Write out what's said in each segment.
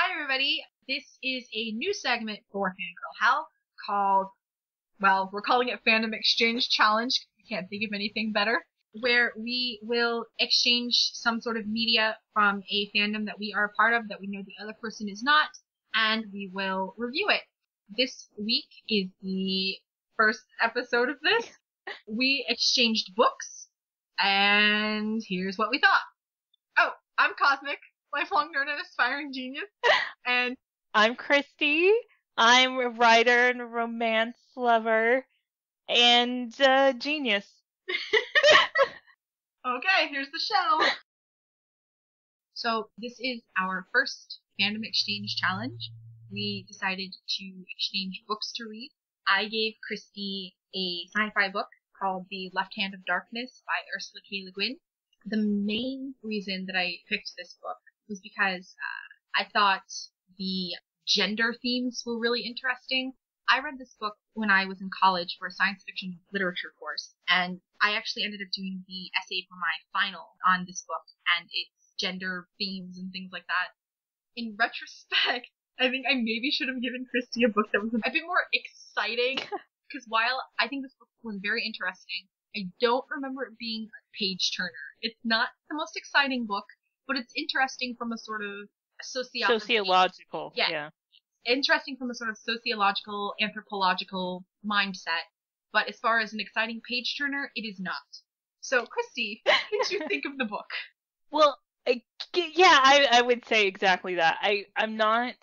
Hi, everybody. This is a new segment for Fangirl Hell called, well, we're calling it Fandom Exchange Challenge. I can't think of anything better. Where we will exchange some sort of media from a fandom that we are a part of that we know the other person is not, and we will review it. This week is the first episode of this. We exchanged books, and here's what we thought. Oh, I'm Cosmic, lifelong nerd and aspiring genius. And I'm Christy. I'm a writer and a romance lover and genius. Okay, here's the show. So this is our first fandom exchange challenge. We decided to exchange books to read. I gave Christy a sci-fi book called The Left Hand of Darkness by Ursula K. Le Guin. The main reason that I picked this book was because I thought the gender themes were really interesting. I read this book when I was in college for a science fiction literature course, and I actually ended up doing the essay for my final on this book and its gender themes and things like that. In retrospect, I think I maybe should have given Christy a book that was a bit more exciting, because while I think this book was very interesting, I don't remember it being a page turner. It's not the most exciting book, but it's interesting from a sort of sociological. Yeah. Interesting from a sort of sociological, anthropological mindset. But as far as an exciting page turner, it is not. So, Christy, what did you think of the book? Well, I would say exactly that. I'm not.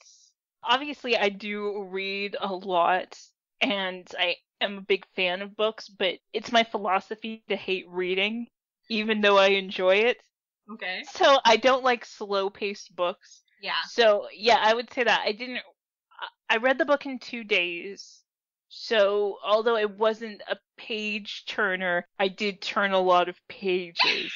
Obviously, I do read a lot, and I am a big fan of books, but it's my philosophy to hate reading, even though I enjoy it. Okay. So I don't like slow-paced books. Yeah. So, yeah, I would say that. I read the book in 2 days. So, although it wasn't a page turner, I did turn a lot of pages.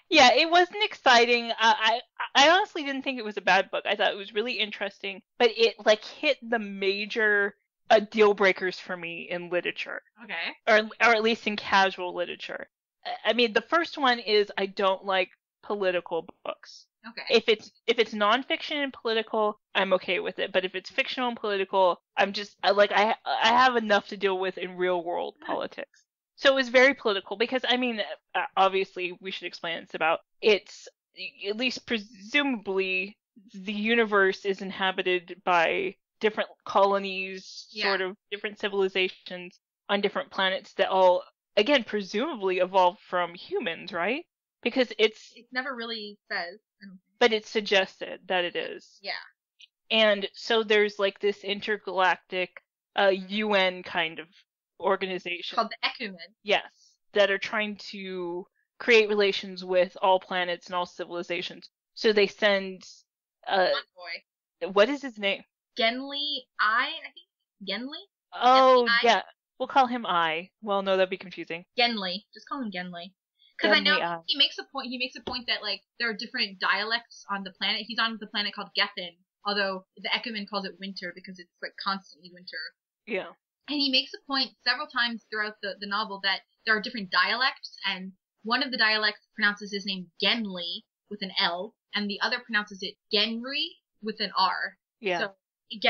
Yeah, it wasn't exciting. I honestly didn't think it was a bad book. I thought it was really interesting, but it hit the major deal breakers for me in literature. Okay. Or at least in casual literature. I mean, the first one is I don't like political books. Okay. If it's nonfiction and political, I'm okay with it. But if it's fictional and political, I have enough to deal with in real world politics. So it was very political because I mean, obviously we should explain it's at least presumably the universe is inhabited by different colonies, sort of different civilizations on different planets that all, again, presumably evolved from humans, right? Because it never really says. But it's suggested that it is. Yeah. And so there's this intergalactic UN kind of organization. Called the Ecumen. Yes. That are trying to create relations with all planets and all civilizations. So they send one boy. What is his name? Genli I think. Genli? Oh, yeah. We'll call him I. Well, no, that'd be confusing. Genli. Just call him Genli. Because I know he makes a point that there are different dialects on the planet. He's on the planet called Gethin, although the Ecumen calls it winter because it's constantly winter. Yeah. And he makes a point several times throughout the novel that there are different dialects, and one of the dialects pronounces his name Genli with an L, and the other pronounces it Genri with an R. Yeah. So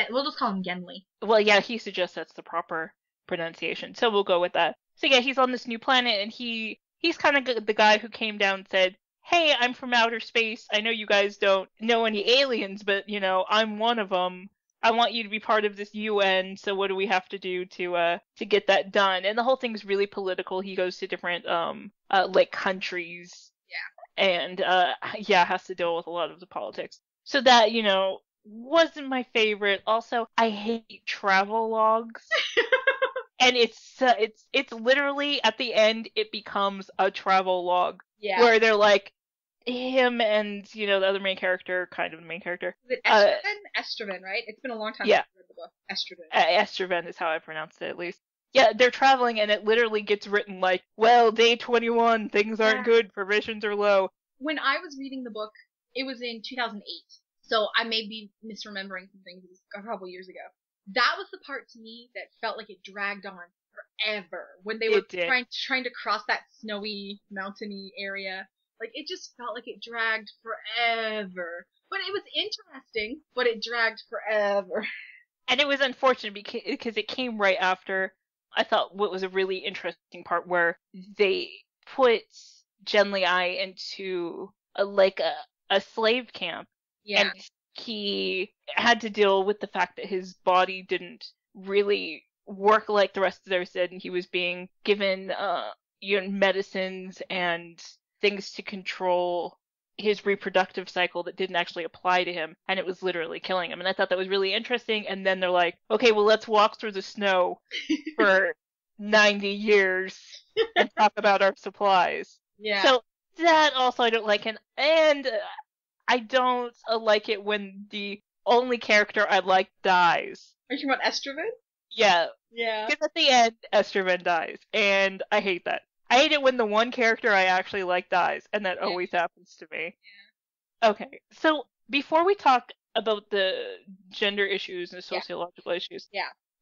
we'll just call him Genli. Well, yeah, he suggests that's the proper pronunciation, so we'll go with that. So yeah, he's on this new planet, and he's kind of the guy who came down and said, hey, I'm from outer space. I know you guys don't know any aliens, but, I'm one of them. I want you to be part of this UN, so what do we have to do to get that done? And the whole thing's really political. He goes to different, countries. Yeah. And, has to deal with a lot of the politics. So that, wasn't my favorite. Also, I hate travel logs. And it's literally at the end it becomes a travel log. Yeah. Where they're him and the other main character, kind of the main character. Is it Estraven? Estraven, right? It's been a long time since I read the book. Estraven. Estraven is how I pronounced it, at least. Yeah, they're traveling and it literally gets written well, day 21, things aren't good, provisions are low. When I was reading the book, it was in 2008. So I may be misremembering some things. It was a couple years ago. That was the part to me that felt like it dragged on forever when they were trying to cross that snowy, mountainy area. Like, it just felt like it dragged forever. But it was interesting, but it dragged forever. And it was unfortunate because it came right after, I thought, what was a really interesting part where they put Genli into a slave camp. Yeah. And he had to deal with the fact that his body didn't really work like the rest of theirs did, and he was being given medicines and things to control his reproductive cycle that didn't actually apply to him, and it was literally killing him. And I thought that was really interesting. And then they're like, okay, well, let's walk through the snow for 90 years and talk about our supplies. Yeah. So that also I don't like, and I don't like it when the only character I like dies. Are you talking about Estraven? Yeah. Yeah. Because at the end, Estraven dies, and I hate that. I hate it when the one character I actually like dies, and that always happens to me. Yeah. Okay, so before we talk about the gender issues and sociological issues,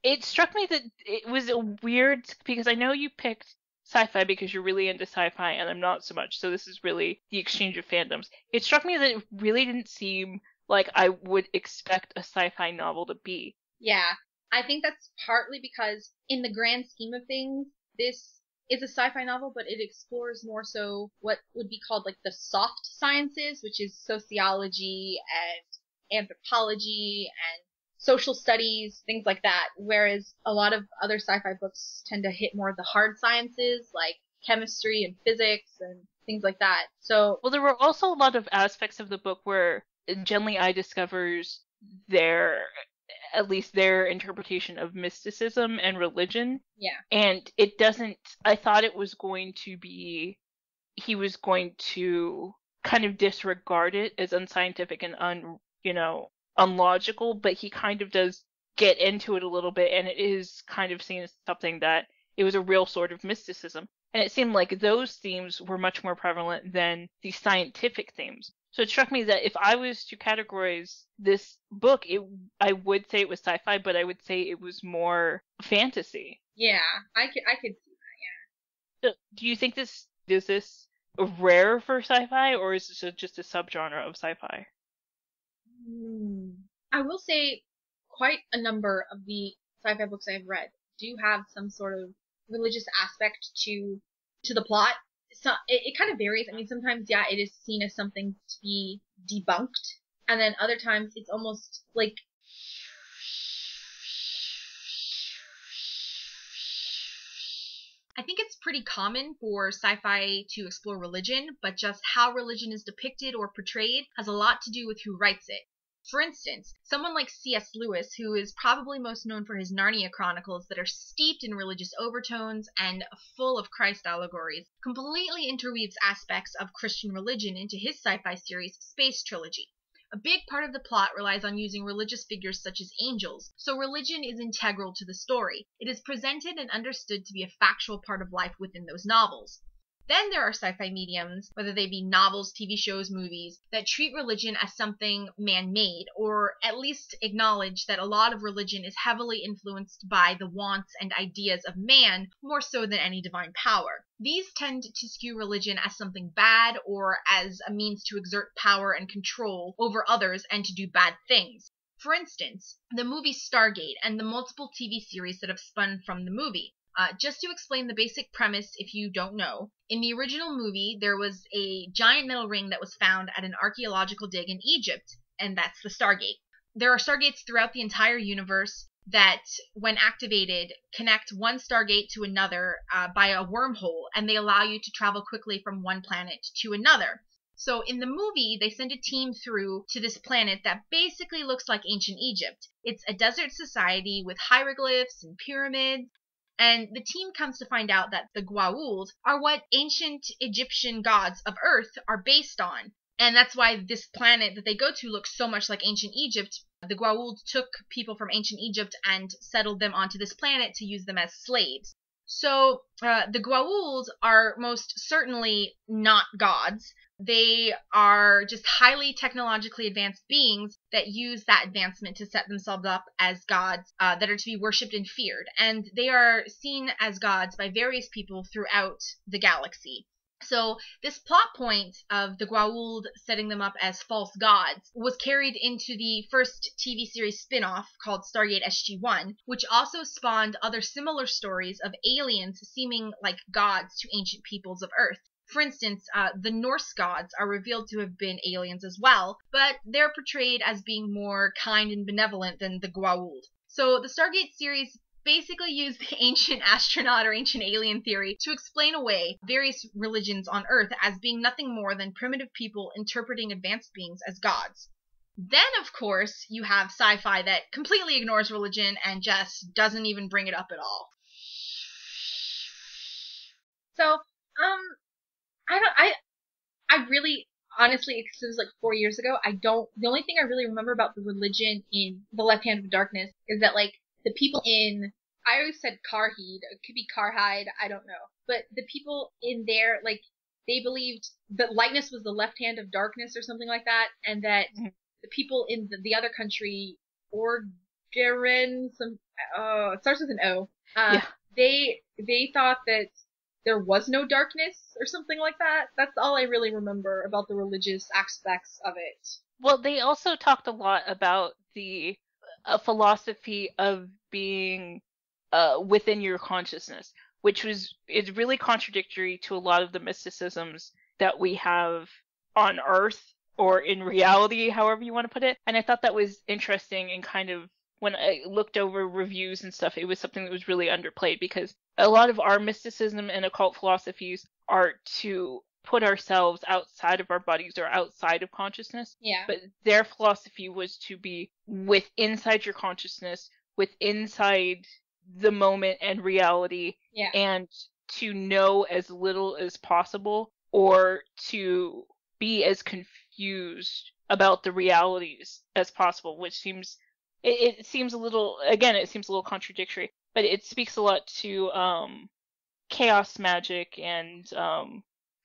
it struck me that it was weird, because I know you picked sci-fi because you're really into sci-fi, and I'm not so much, so this is really the exchange of fandoms. It struck me that it really didn't seem like I would expect a sci-fi novel to be. Yeah, I think that's partly because, in the grand scheme of things, this is a sci-fi novel, but it explores more so what would be called like the soft sciences, which is sociology and anthropology and social studies, things like that, whereas a lot of other sci-fi books tend to hit more of the hard sciences, like chemistry and physics and things like that. So, well, there were also a lot of aspects of the book where Genli discovers at least their interpretation of mysticism and religion. Yeah. And it doesn't, I thought it was going to be, he was going to kind of disregard it as unscientific and unlogical, but he kind of does get into it a little bit, and it is kind of seen as something that it was a real sort of mysticism. And it seemed like those themes were much more prevalent than the scientific themes. So it struck me that if I was to categorize this book, I would say it was sci-fi, but I would say it was more fantasy. Yeah, I could see that, yeah. So do you think is this rare for sci-fi, or is this just a subgenre of sci-fi? I will say quite a number of the sci-fi books I've read do have some sort of religious aspect to the plot. So it kind of varies. I mean, sometimes, it is seen as something to be debunked, and then other times it's almost like I think it's pretty common for sci-fi to explore religion, but just how religion is depicted or portrayed has a lot to do with who writes it. For instance, someone like C.S. Lewis, who is probably most known for his Narnia chronicles that are steeped in religious overtones and full of Christ allegories, completely interweaves aspects of Christian religion into his sci-fi series Space Trilogy. A big part of the plot relies on using religious figures such as angels, so religion is integral to the story. It is presented and understood to be a factual part of life within those novels. Then there are sci-fi mediums, whether they be novels, TV shows, movies, that treat religion as something man-made, or at least acknowledge that a lot of religion is heavily influenced by the wants and ideas of man more so than any divine power. These tend to skew religion as something bad or as a means to exert power and control over others and to do bad things. For instance, the movie Stargate and the multiple TV series that have spun from the movie. Just to explain the basic premise if you don't know, in the original movie, there was a giant metal ring that was found at an archaeological dig in Egypt, and that's the Stargate. There are Stargates throughout the entire universe that, when activated, connect one Stargate to another by a wormhole, and they allow you to travel quickly from one planet to another. So in the movie, they send a team through to this planet that basically looks like ancient Egypt. It's a desert society with hieroglyphs and pyramids, and the team comes to find out that the Goa'uld are what ancient Egyptian gods of Earth are based on. And that's why this planet that they go to looks so much like ancient Egypt. The Goa'uld took people from ancient Egypt and settled them onto this planet to use them as slaves. So the Goa'uld are most certainly not gods. They are just highly technologically advanced beings that use that advancement to set themselves up as gods that are to be worshipped and feared. And they are seen as gods by various people throughout the galaxy. So this plot point of the Goa'uld setting them up as false gods was carried into the first TV series spin-off called Stargate SG-1, which also spawned other similar stories of aliens seeming like gods to ancient peoples of Earth. For instance, the Norse gods are revealed to have been aliens as well, but they're portrayed as being more kind and benevolent than the Goa'uld. So the Stargate series basically used the ancient astronaut or ancient alien theory to explain away various religions on Earth as being nothing more than primitive people interpreting advanced beings as gods. Then, of course, you have sci-fi that completely ignores religion and just doesn't even bring it up at all. So, I really, honestly, because it was like 4 years ago, the only thing I really remember about the religion in The Left Hand of Darkness is that, like, the people in, I always said Karhide, it could be Karhide, I don't know, but the people in there, like, they believed that lightness was the left hand of darkness or something like that, and that the people in the other country, Orgaren, it starts with an O, they thought that there was no darkness or something like that. That's all I really remember about the religious aspects of it. Well, they also talked a lot about the philosophy of being within your consciousness, which is really contradictory to a lot of the mysticisms that we have on Earth or in reality, however you want to put it. And I thought that was interesting, and kind of when I looked over reviews and stuff, it was something that was really underplayed, because a lot of our mysticism and occult philosophies are to put ourselves outside of our bodies or outside of consciousness. Yeah. But their philosophy was to be inside your consciousness, inside the moment and reality, and to know as little as possible, or to be as confused about the realities as possible, which seems it seems a little contradictory, but it speaks a lot to chaos magic and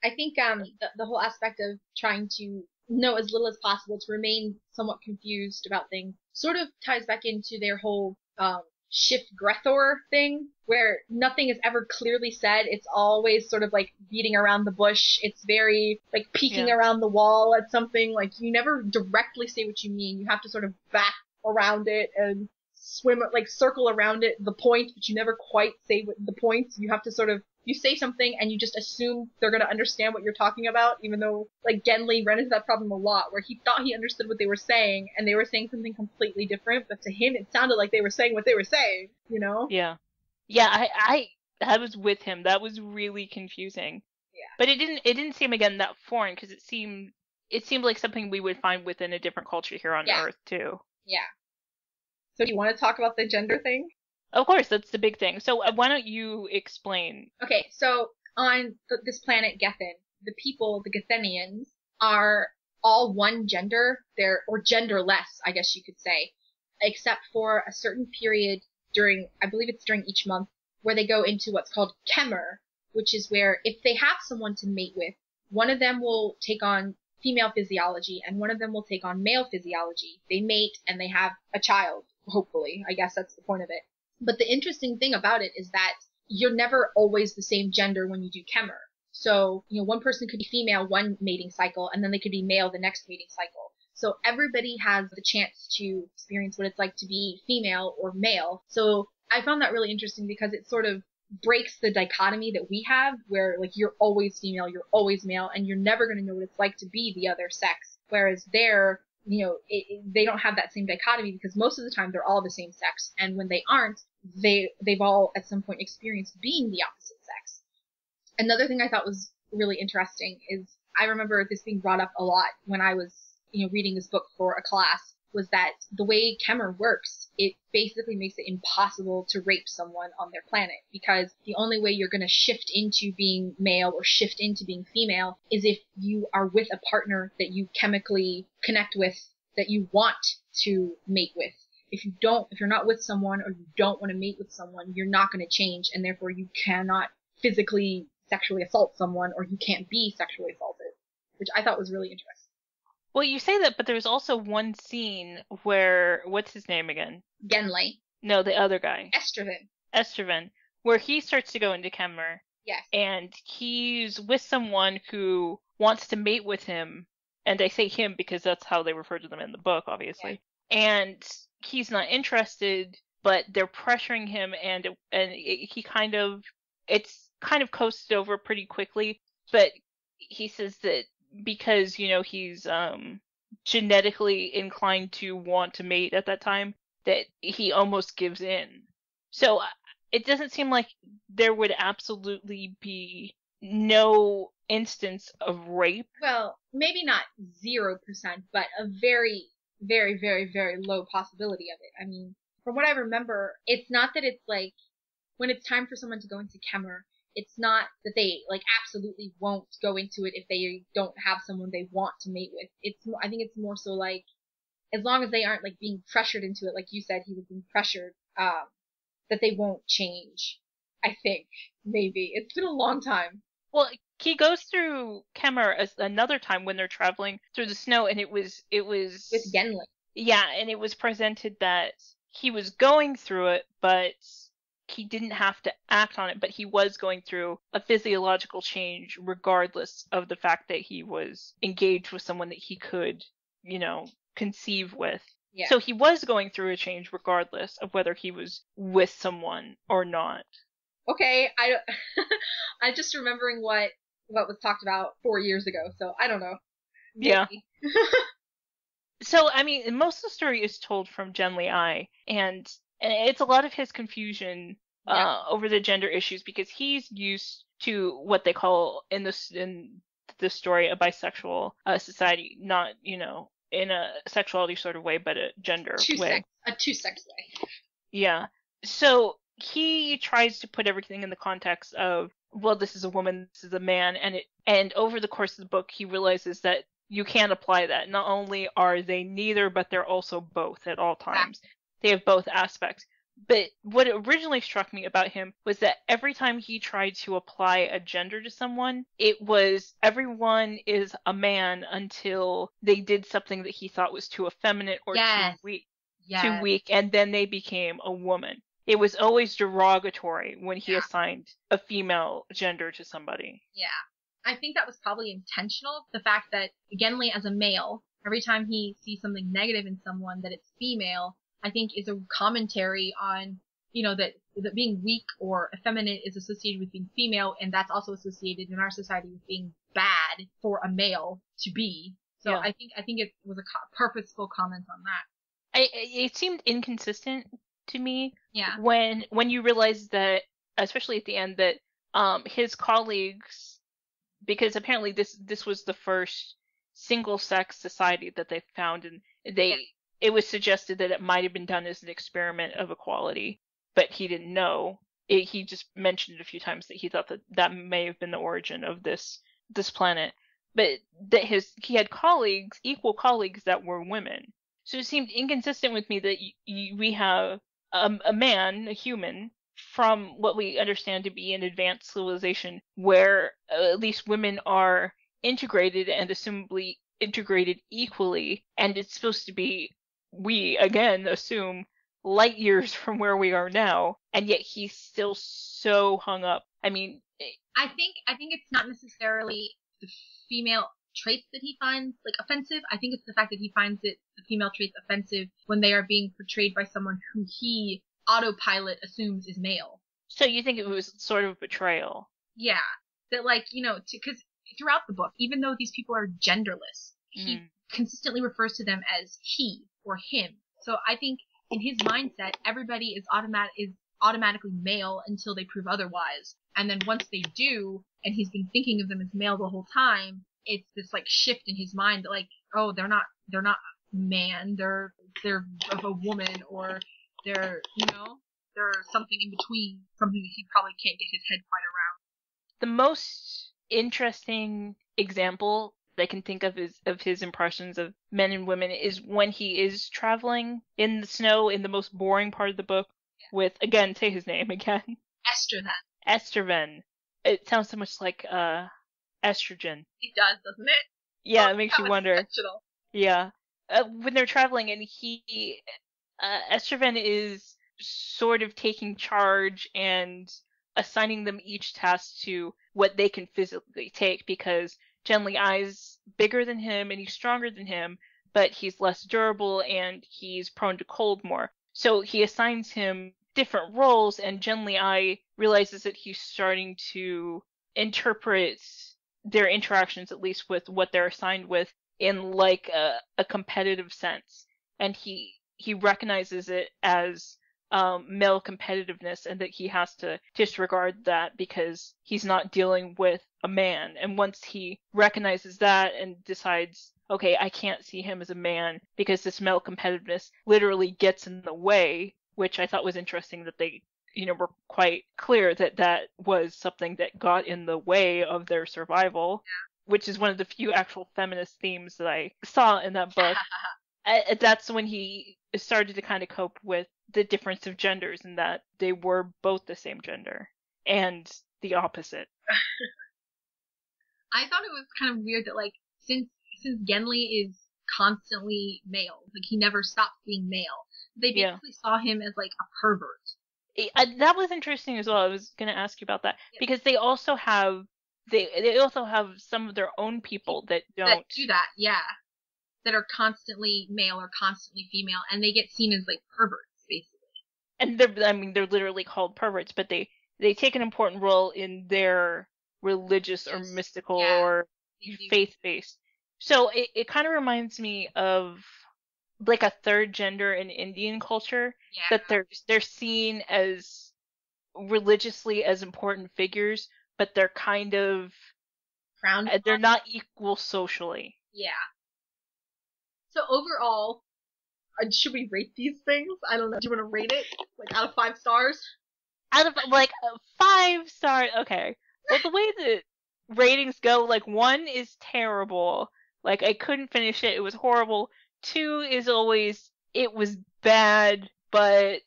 I think the whole aspect of trying to know as little as possible to remain somewhat confused about things sort of ties back into their whole shift Grethor thing, where nothing is ever clearly said. It's always sort of like beating around the bush. It's very like peeking around the wall at something. Like, you never directly say what you mean. You have to sort of back around it and circle around it, the point, but you never quite say what the point. You have to sort of, you say something and you just assume they're going to understand what you're talking about, even though, like, Genli ran into that problem a lot, where he thought he understood what they were saying, and they were saying something completely different, but to him it sounded like they were saying what they were saying, you know? Yeah, I was with him. That was really confusing. Yeah. But it didn't seem, again, that foreign, because it seemed like something we would find within a different culture here on Earth, too. Yeah. So do you want to talk about the gender thing? Of course, that's the big thing. So why don't you explain? Okay, so on this planet Gethin, the people, the Gethenians, are all one gender, or genderless, I guess you could say, except for a certain period I believe it's during each month, where they go into what's called Kemer, which is where if they have someone to mate with, one of them will take on female physiology and one of them will take on male physiology. They mate and they have a child, hopefully. I guess that's the point of it. But the interesting thing about it is that you're never always the same gender when you do Kemer. So, one person could be female one mating cycle, and then they could be male the next mating cycle. So everybody has the chance to experience what it's like to be female or male. So I found that really interesting, because it sort of breaks the dichotomy that we have, where, like, you're always female, you're always male, and you're never going to know what it's like to be the other sex. Whereas there, they don't have that same dichotomy, because most of the time they're all the same sex, and when they aren't, they've all at some point experienced being the opposite sex. Another thing I thought was really interesting is, I remember this being brought up a lot when I was, reading this book for a class, was that the way Kemer works, it basically makes it impossible to rape someone on their planet, because the only way you're going to shift into being male or shift into being female is if you are with a partner that you chemically connect with, that you want to mate with. If you're not with someone, or you don't want to mate with someone, you're not going to change, and therefore you cannot physically sexually assault someone, or you can't be sexually assaulted, which I thought was really interesting. Well, you say that, but there's also one scene where, what's his name again? Genli. No, the other guy. Estervin, where he starts to go into Kemer, Yes. And he's with someone who wants to mate with him, and I say him because that's how they refer to them in the book, obviously. And he's not interested, but they're pressuring him, he kind of, it's kind of coasted over pretty quickly. But he says that because he's genetically inclined to want to mate at that time, that he almost gives in. So it doesn't seem like there would absolutely be no instance of rape. Well, maybe not 0%, but a very, very, very, very low possibility of it. I mean, from what I remember, it's not that it's like when it's time for someone to go into Kemmer, it's not that they like absolutely won't go into it if they don't have someone they want to mate with. I think it's more so like as long as they aren't like being pressured into it, like you said, he was being pressured, that they won't change. I think maybe it's been a long time. Well, he goes through Kemmer as another time when they're traveling through the snow, and it was with Genlin. Yeah, and it was presented that he was going through it, but he didn't have to act on it, but he was going through a physiological change regardless of the fact that he was engaged with someone that he could, conceive with. Yeah. So he was going through a change regardless of whether he was with someone or not. Okay, I'm just remembering what was talked about 4 years ago, so I don't know. Maybe. Yeah. So, I mean, most of the story is told from Genli I, and it's a lot of his confusion over the gender issues because he's used to what they call in the story a bisexual society, not in a sexuality sort of way, but a gender way. A two-sex way. Yeah. So he tries to put everything in the context of, well, this is a woman, this is a man, and over the course of the book, he realizes that you can't apply that. Not only are they neither, but they're also both at all times. They have both aspects. But what originally struck me about him was that every time he tried to apply a gender to someone, it was everyone is a man until they did something that he thought was too effeminate or too weak, and then they became a woman. It was always derogatory when he assigned a female gender to somebody. Yeah. I think that was probably intentional. The fact that Genli as a male, every time he sees something negative in someone that it's female, I think is a commentary on, that being weak or effeminate is associated with being female, and that's also associated in our society with being bad for a male to be. So I think it was a purposeful comment on that. It seemed inconsistent to me. Yeah. When you realize that, especially at the end, that his colleagues, because apparently this was the first single-sex society that they found, and it was suggested that it might have been done as an experiment of equality, but he didn't know. He just mentioned it a few times that he thought that may have been the origin of this planet, but that he had equal colleagues that were women. So it seemed inconsistent with me that we have a man, a human, from what we understand to be an advanced civilization where at least women are integrated and assumably integrated equally, and it's supposed to be, we again assume, light years from where we are now, and yet he's still so hung up. I mean, I think it's not necessarily the female traits that he finds offensive. I think it's the fact that he finds the female traits offensive when they are being portrayed by someone who he autopilot assumes is male. So you think it was sort of betrayal? Yeah, that because throughout the book, even though these people are genderless, he consistently refers to them as he or him. So I think in his mindset, everybody is automatically male until they prove otherwise, and then once they do, and he's been thinking of them as male the whole time, it's this shift in his mind that oh, they're not man, they're of a woman, or they're something in between, something that he probably can't get his head quite around. The most interesting example I can think of his impressions of men and women is when he is traveling in the snow in the most boring part of the book with, again, say his name again. Esterven. It sounds so much like estrogen. It does, doesn't it? Yeah, it makes you wonder. Yeah. When they're traveling and Esterven is sort of taking charge and assigning them each tasks to what they can physically take, because Genly Ai's bigger than him and he's stronger than him, but he's less durable and he's prone to cold more. So he assigns him different roles, and Genly Ai realizes that he's starting to interpret their interactions, at least with what they're assigned with, in like a competitive sense. And he recognizes it as male competitiveness, and that he has to disregard that because he's not dealing with a man. And once he recognizes that and decides, okay, I can't see him as a man because this male competitiveness literally gets in the way, which I thought was interesting that they, were quite clear that that was something that got in the way of their survival, which is one of the few actual feminist themes that I saw in that book. That's when he started to kind of cope with the difference of genders, and that they were both the same gender and the opposite. I thought it was kind of weird that, like, since Genly is constantly male, like he never stops being male, they basically saw him as like a pervert. That was interesting as well. I was going to ask you about that, because they also have some of their own people that do that, that are constantly male or constantly female, and they get seen as like perverts, basically. And they're literally called perverts, but they take an important role in their religious or mystical or faith-based. So it kind of reminds me of like a third gender in Indian culture, that they're seen as religiously as important figures, but they're kind of they're not equal socially. Yeah. So overall, should we rate these things? I don't know. Do you want to rate it like out of 5 stars? Out of like 5 stars, okay. Well, the way that ratings go, like 1 is terrible. Like I couldn't finish it. It was horrible. 2 is always, it was bad, but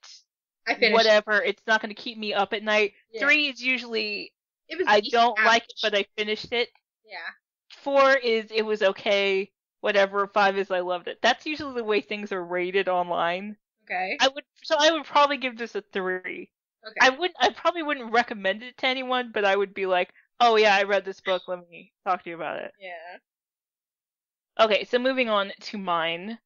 whatever. It's not going to keep me up at night. 3 is usually, I don't like it, but I finished it. Yeah. 4 is, it was okay. Whatever. 5 is, I loved it. That's usually the way things are rated online. Okay. I would probably give this a 3. Okay. I probably wouldn't recommend it to anyone, but I would be like, oh yeah, I read this book. Let me talk to you about it. Yeah. Okay, so moving on to mine.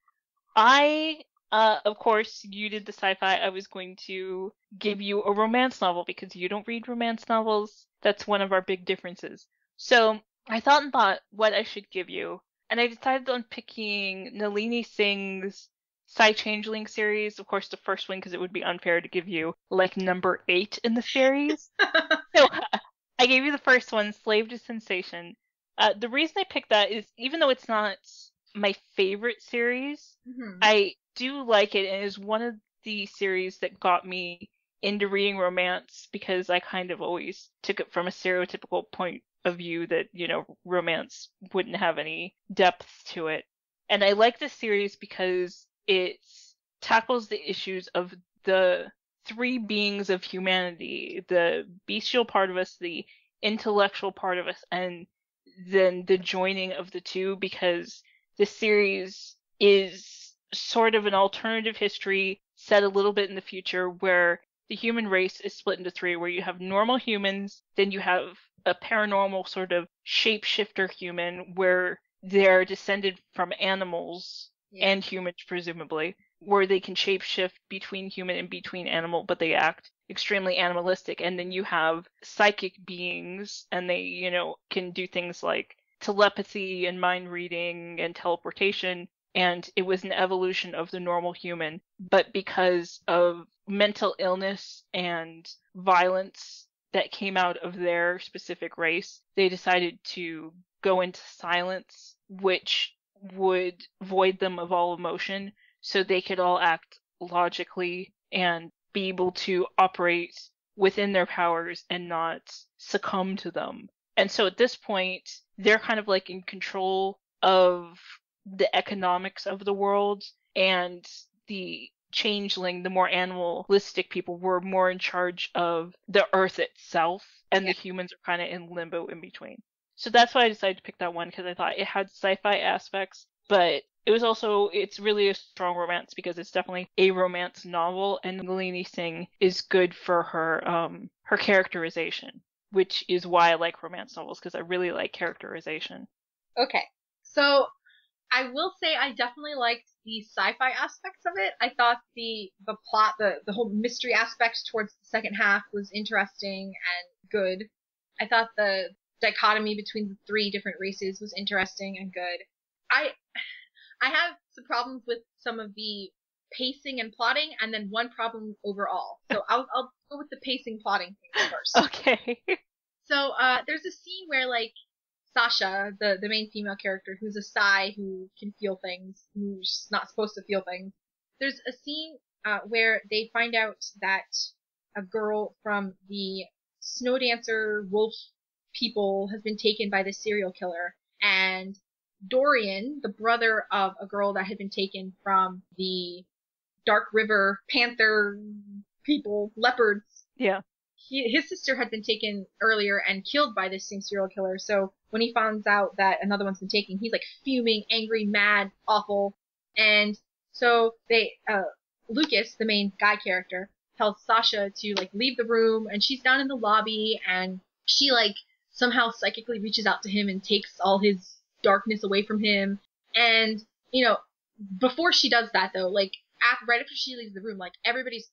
Of course, you did the sci-fi. I was going to give you a romance novel because you don't read romance novels. That's one of our big differences. So I thought what I should give you, and I decided on picking Nalini Singh's Psy-Changeling series. Of course, the first one, because it would be unfair to give you like number 8 in the series. So I gave you the first one, Slave to Sensation. The reason I picked that is, even though it's not my favorite series, I do like it, and it is one of the series that got me into reading romance, because I kind of always took it from a stereotypical point of view that, romance wouldn't have any depth to it. And I like this series because it tackles the issues of the 3 beings of humanity, the bestial part of us, the intellectual part of us, and then the joining of the 2, because the series is sort of an alternative history set a little bit in the future, where the human race is split into 3, where you have normal humans, then you have a paranormal sort of shapeshifter human, where they're descended from animals and humans, presumably, where they can shapeshift between human and between animal, but they act extremely animalistic. And then you have psychic beings, and they, can do things like telepathy and mind reading and teleportation. And it was an evolution of the normal human, but because of mental illness and violence that came out of their specific race, they decided to go into silence, which would void them of all emotion, so they could all act logically and be able to operate within their powers and not succumb to them. And so at this point, they're kind of like in control of the economics of the world, and the changeling, the more animalistic people, were more in charge of the earth itself, and the humans are kind of in limbo in between. So that's why I decided to pick that one, because I thought it had sci-fi aspects, but it's really a strong romance because it's definitely a romance novel, and Nalini Singh is good for her characterization, which is why I like romance novels, because I really like characterization. Okay. So I will say I definitely liked the sci-fi aspects of it. I thought the plot, the whole mystery aspect towards the second half was interesting and good. I thought the dichotomy between the three different races was interesting and good. I have some problems with some of the pacing and plotting, and then one problem overall. So I'll go with the pacing plotting thing first. Okay. So there's a scene where like Sasha, the main female character, who's a Psy who can feel things, who's not supposed to feel things. There's a scene where they find out that a girl from the snow dancer wolf people has been taken by this serial killer, and Dorian, the brother of a girl that had been taken from the Dark River Panther people, leopards. Yeah. His sister had been taken earlier and killed by this same serial killer. So when he finds out that another one's been taken, he's like fuming, angry, mad, awful. And so Lucas, the main guy character, tells Sasha to like leave the room, and she's down in the lobby, and she like somehow psychically reaches out to him and takes all his darkness away from him. And, before she does that though, like right after she leaves the room, like everybody's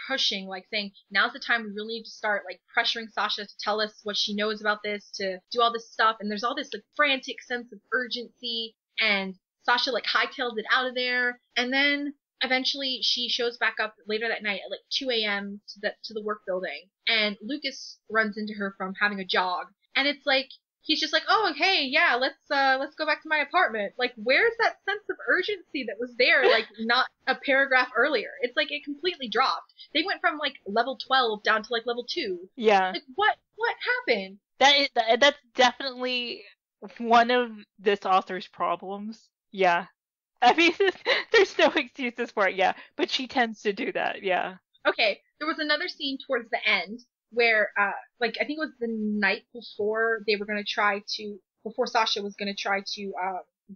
pushing, like saying, now's the time we really need to start like pressuring Sasha to tell us what she knows about this, to do all this stuff. And there's all this like frantic sense of urgency, and Sasha like hightails it out of there. And then eventually she shows back up later that night at like 2 a.m. to the work building, and Lucas runs into her from having a jog. And it's like, he's just like, oh, hey, yeah, let's go back to my apartment. Like, where's that sense of urgency that was there, like, not a paragraph earlier? It's like it completely dropped. They went from, like, level 12 down to, like, level 2. Yeah. Like, what happened? That's definitely one of this author's problems. Yeah. I mean, there's no excuses for it, yeah. But she tends to do that, yeah. Okay, there was another scene towards the end where, like, I think it was the night before before Sasha was gonna try to,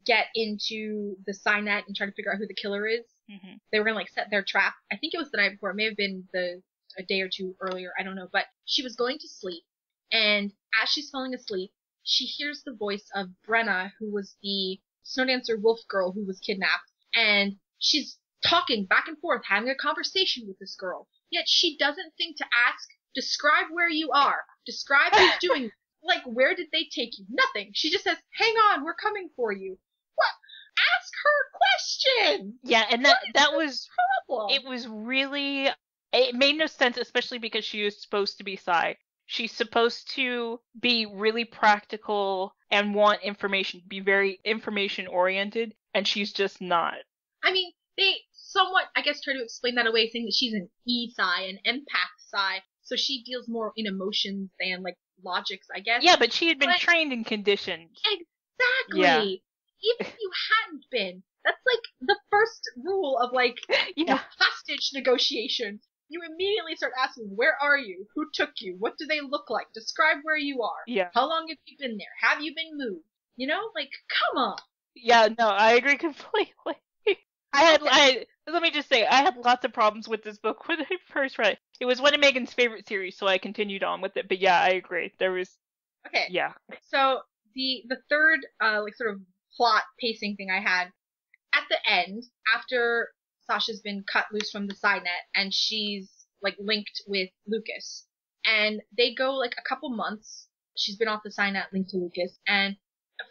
get into the Signet and try to figure out who the killer is. Mm-hmm. They were gonna, like, set their trap. I think it was the night before. It may have been a day or two earlier. I don't know. But she was going to sleep, and as she's falling asleep, she hears the voice of Brenna, who was the snowdancer wolf girl who was kidnapped, and she's talking back and forth, having a conversation with this girl. Yet she doesn't think to ask, describe where you are. Describe who's doing. Like, where did they take you? Nothing. She just says, hang on, we're coming for you. What? Ask her question! Yeah, and that was... problem? It was really... It made no sense, especially because she was supposed to be Psy. She's supposed to be really practical and want information, be very information-oriented, and she's just not. I mean, they somewhat, I guess, try to explain that away, saying that she's an E-Psy, an empath Psy, so she deals more in emotions than, like, logics, I guess. Yeah, but she had been trained and conditioned. Exactly! Yeah. Even if you hadn't been, that's, like, the first rule of, like, hostage negotiations. You immediately start asking, where are you? Who took you? What do they look like? Describe where you are. Yeah. How long have you been there? Have you been moved? You know? Like, come on! Yeah, no, I agree completely. Let me just say, I had lots of problems with this book when I first read it. It was one of Megan's favorite series, so I continued on with it. But yeah, I agree. There was... Okay. Yeah. So, the third, like, sort of plot pacing thing I had, at the end, after Sasha's been cut loose from the side net, and she's, like, linked with Lucas, and they go, like, a couple months, she's been off the side net linked to Lucas, and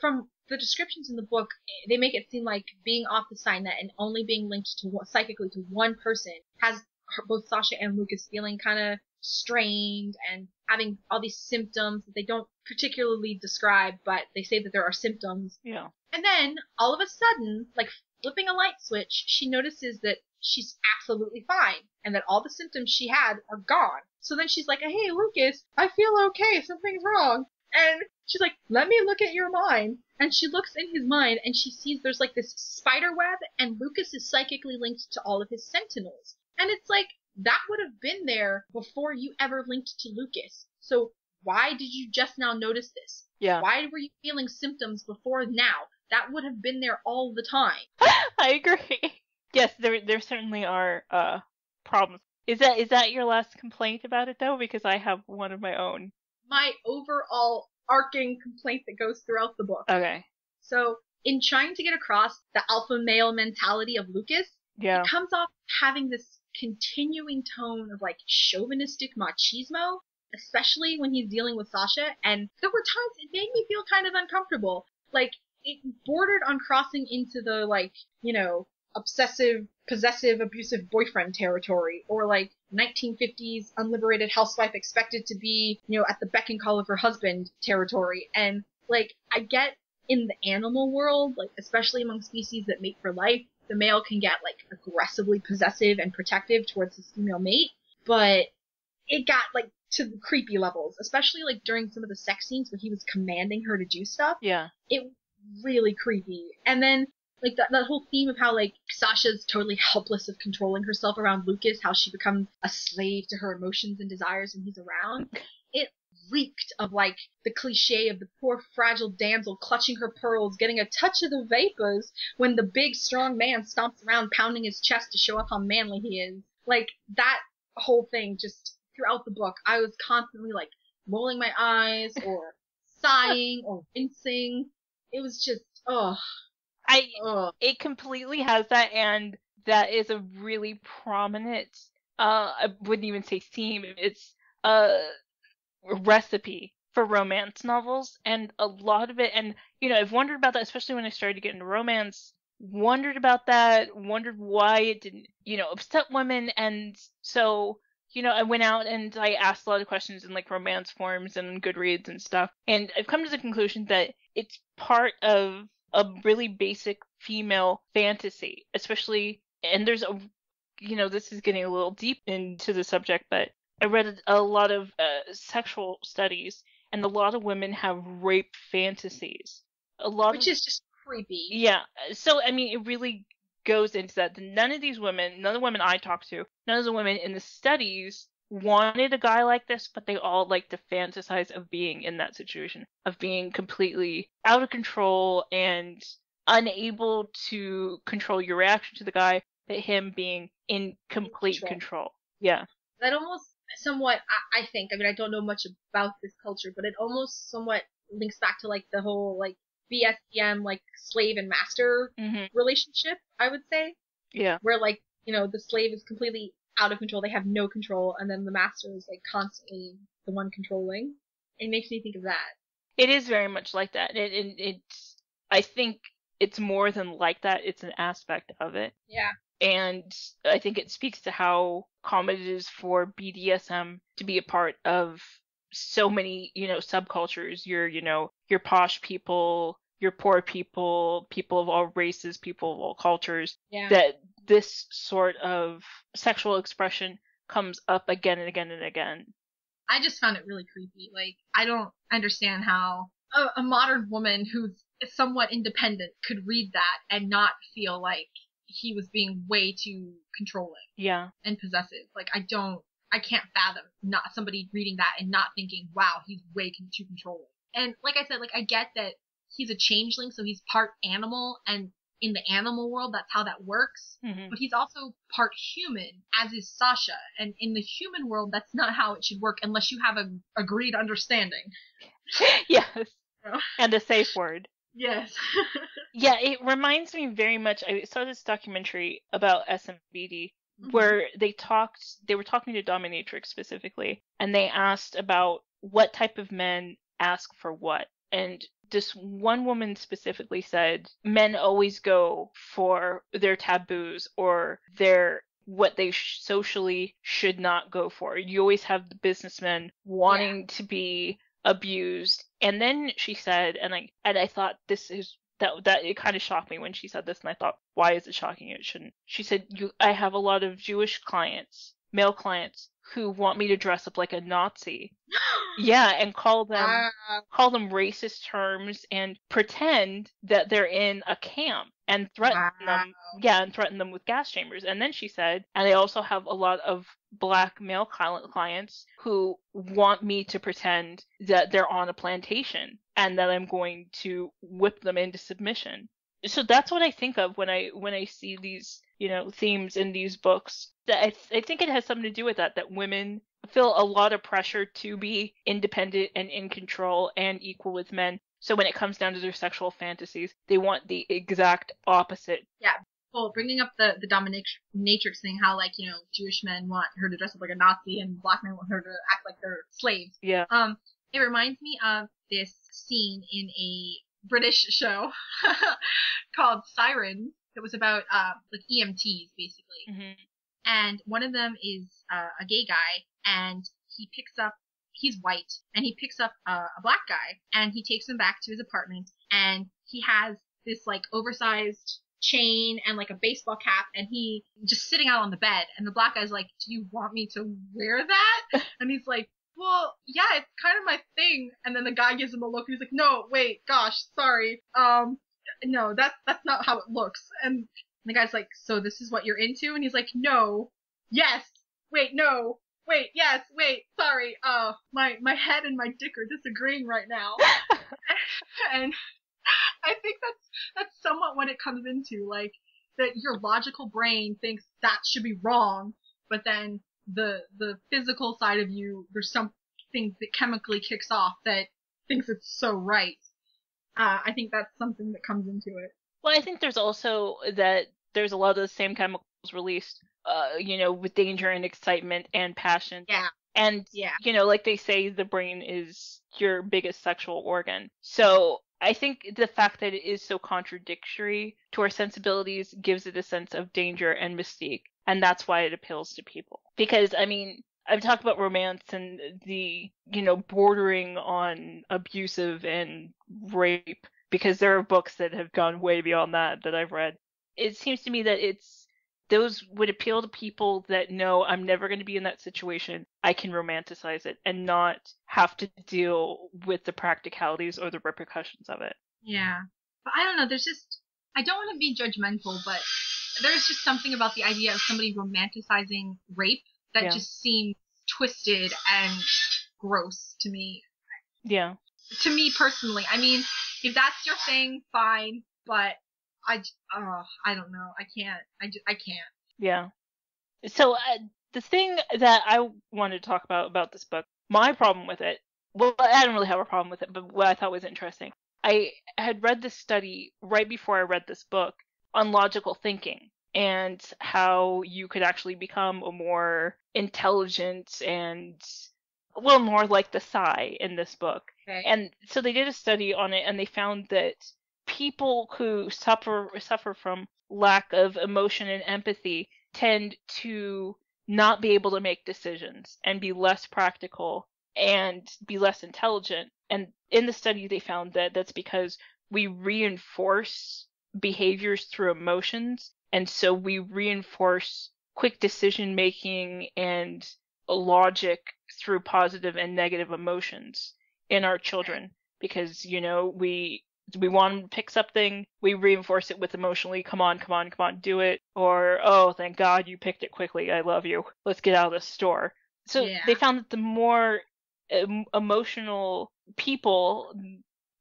from the descriptions in the book, they make it seem like being off the side net and only being linked to psychically to one person has both Sasha and Lucas feeling kind of strained and having all these symptoms that they don't particularly describe, but they say that there are symptoms. Yeah. And then, all of a sudden, like flipping a light switch, she notices that she's absolutely fine and that all the symptoms she had are gone. So then she's like, hey, Lucas, I feel okay. Something's wrong. And she's like, let me look at your mind. And she looks in his mind and she sees there's like this spider web, and Lucas is psychically linked to all of his sentinels. And it's like, that would have been there before you ever linked to Lucas. So why did you just now notice this? Yeah. Why were you feeling symptoms before now? that would have been there all the time. I agree. Yes, there certainly are problems. Is that your last complaint about it though? Because I have one of my own. My overall arcing complaint that goes throughout the book. Okay. So, in trying to get across the alpha male mentality of Lucas, Yeah. it comes off having this continuing tone of like chauvinistic machismo, especially when he's dealing with Sasha, and there were times it made me feel kind of uncomfortable. Like, it bordered on crossing into the, like, you know, obsessive, possessive, abusive boyfriend territory, or like 1950s unliberated housewife expected to be, you know, at the beck and call of her husband territory. And like, I get in the animal world, like especially among species that mate for life, the male can get like aggressively possessive and protective towards his female mate, but it got like to the creepy levels, especially like during some of the sex scenes where he was commanding her to do stuff. Yeah. It was really creepy. And then like that whole theme of how like Sasha's totally helpless of controlling herself around Lucas, how she becomes a slave to her emotions and desires when he's around. It reeked of like the cliche of the poor fragile damsel clutching her pearls, getting a touch of the vapors when the big strong man stomps around pounding his chest to show off how manly he is. Like that whole thing just throughout the book, I was constantly like rolling my eyes or sighing or wincing. It was just, It completely has that, and that is a really prominent, I wouldn't even say theme, it's a recipe for romance novels, and a lot of it, and, you know, I've wondered about that, especially when I started to get into romance, wondered about that, wondered why it didn't, you know, upset women, and so, you know, I went out and I asked a lot of questions in, like, romance forums and Goodreads and stuff, and I've come to the conclusion that it's part of a really basic female fantasy, especially, and there's a, you know, this is getting a little deep into the subject, but I read a lot of sexual studies, and a lot of women have rape fantasies. Which is just creepy. Yeah, so, I mean, it really goes into that. None of the women I talked to, none of the women in the studies wanted a guy like this, but they all like to fantasize of being in that situation, of being completely out of control and unable to control your reaction to the guy, but him being in complete control. Yeah. That almost somewhat, I think, I mean, I don't know much about this culture, but it almost somewhat links back to like the whole like BDSM, like slave and master relationship, I would say. Yeah. Where like, you know, the slave is completely out of control, they have no control, and then the master is like constantly the one controlling. It makes me think of that. It is very much like that. It's, I think it's more than like that, it's an aspect of it. Yeah. And I think it speaks to how common it is for BDSM to be a part of so many, you know, subcultures. You know, your posh people, your poor people, people of all races, people of all cultures. Yeah. That this sort of sexual expression comes up again and again and again. I just found it really creepy. Like, I don't understand how a modern woman who's somewhat independent could read that and not feel like he was being way too controlling. Yeah. And possessive. Like, I can't fathom not somebody reading that and not thinking, wow, he's way too controlling. And like I said, like, I get that he's a changeling, so he's part animal, and in the animal world, that's how that works. Mm-hmm. But he's also part human, as is Sasha. And in the human world, that's not how it should work unless you have a agreed understanding. Yes. And a safe word. Yes. Yeah, it reminds me very much. I saw this documentary about SMBD where they were talking to dominatrix specifically, and they asked about what type of men ask for what. And this one woman specifically said men always go for their taboos or their what they socially should not go for. You always have the businessmen wanting to be abused. And then she said, and I thought this is that it kind of shocked me when she said this, and I thought, why is it shocking? It shouldn't. She said, I have a lot of Jewish clients male clients who want me to dress up like a Nazi. Yeah, and call them racist terms and pretend that they're in a camp and threaten them. Yeah, and threaten them with gas chambers. And then she said, and I also have a lot of black male clients who want me to pretend that they're on a plantation and that I'm going to whip them into submission. So that's what I think of when I see these, themes in these books. That I think it has something to do with that women feel a lot of pressure to be independent and in control and equal with men. So when it comes down to their sexual fantasies, they want the exact opposite. Yeah. Well, bringing up the dominatrix thing, how Jewish men want her to dress up like a Nazi and black men want her to act like they're slaves. Yeah. It reminds me of this scene in a British show called Sirens. It was about EMTs basically. Mm-hmm. And one of them is a gay guy, and he's white, and he picks up a black guy, and he takes him back to his apartment, and he has this oversized chain and a baseball cap, and he just sitting out on the bed, and the black guy's like, do you want me to wear that? And he's like, well, yeah, it's kind of my thing. And then the guy gives him a look, and he's like, no, wait, gosh, sorry, no, that's not how it looks. And the guy's like, so this is what you're into? And he's like, no, yes, wait, no, wait, yes, wait, sorry, my head and my dick are disagreeing right now. And I think that's somewhat what it comes into, that your logical brain thinks that should be wrong, but then the physical side of you, there's something that chemically kicks off that thinks it's so right. I think that's something that comes into it. Well, I think there's also that there's a lot of the same chemicals released, with danger and excitement and passion. Yeah. And, like they say, the brain is your biggest sexual organ. So I think the fact that it is so contradictory to our sensibilities gives it a sense of danger and mystique. And that's why it appeals to people. Because, I've talked about romance and the, bordering on abusive and rape, because there are books that have gone way beyond that I've read. It seems to me that those would appeal to people that know I'm never going to be in that situation. I can romanticize it and not have to deal with the practicalities or the repercussions of it. Yeah. But I don't know, I don't want to be judgmental, but there's just something about the idea of somebody romanticizing rape that just seems twisted and gross to me. Yeah. To me personally. If that's your thing, fine, but I don't know. I can't. I can't. Yeah. So the thing that I wanted to talk about this book, my problem with it, well, I don't really have a problem with it, but what I thought was interesting, I had read this study right before I read this book on logical thinking and how you could actually become a more intelligent and, well, more like the Psy in this book. Okay. And so they did a study on it, and they found that people who suffer from lack of emotion and empathy tend to not be able to make decisions and be less practical and be less intelligent. And in the study, they found that that's because we reinforce behaviors through emotions. And so we reinforce quick decision making and logic through positive and negative emotions in our children. Because, we want them to pick something, we reinforce it with emotionally, come on, do it. Or, oh, thank God you picked it quickly, I love you, let's get out of the store. So they found that the more emotional people,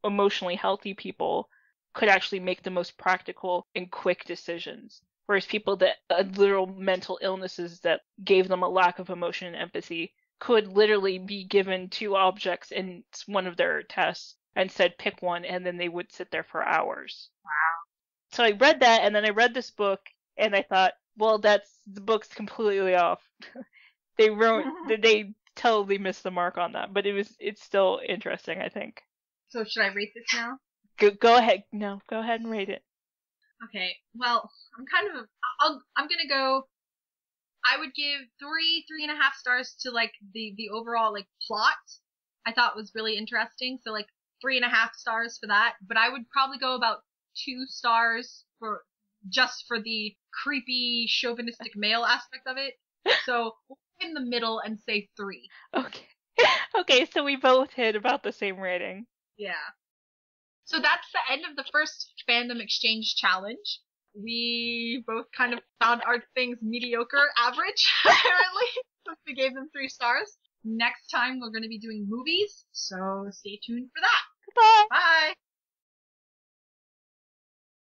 emotionally healthy people, could actually make the most practical and quick decisions. Whereas people that had literal mental illnesses that gave them a lack of emotion and empathy could literally be given two objects in one of their tests and said pick one, and then they would sit there for hours. Wow. So I read that, and then I read this book, and I thought, well, the book's completely off. They totally missed the mark on that, but it's still interesting, I think. So should I rate this now? Go ahead. No, go ahead and rate it. Okay. Well, I'm gonna go. I would give 3.5 stars to the overall plot. I thought was really interesting. So 3.5 stars for that. But I would probably go about 2 stars for the creepy chauvinistic male aspect of it. So we'll in the middle and say 3. Okay. Okay, so we both hit about the same rating. Yeah. So that's the end of the first fandom exchange challenge. We both kind of found our things mediocre, average, apparently, since we gave them 3 stars. Next time we're going to be doing movies, so stay tuned for that. Goodbye. Bye!